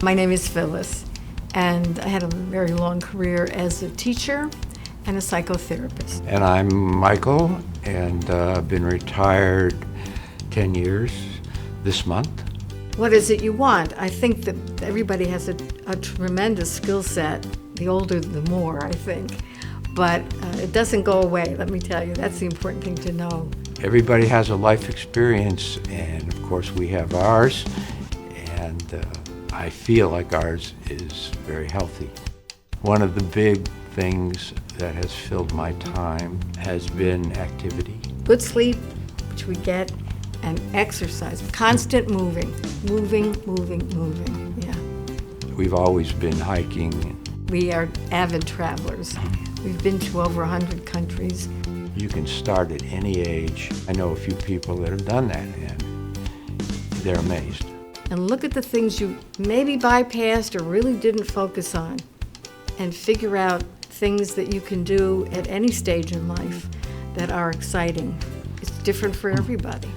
My name is Phyllis, and I had a very long career as a teacher and a psychotherapist. And I'm Michael, and I've been retired 10 years this month. What is it you want? I think that everybody has a tremendous skill set, the older the more, I think. But it doesn't go away, let me tell you. That's the important thing to know. Everybody has a life experience, and of course we have ours, and I feel like ours is very healthy. One of the big things that has filled my time has been activity. Good sleep, which we get, and exercise. Constant moving, yeah. We've always been hiking. We are avid travelers. We've been to over 100 countries. You can start at any age. I know a few people that have done that, and they're amazed. And look at the things you maybe bypassed or really didn't focus on, and figure out things that you can do at any stage in life that are exciting. It's different for everybody.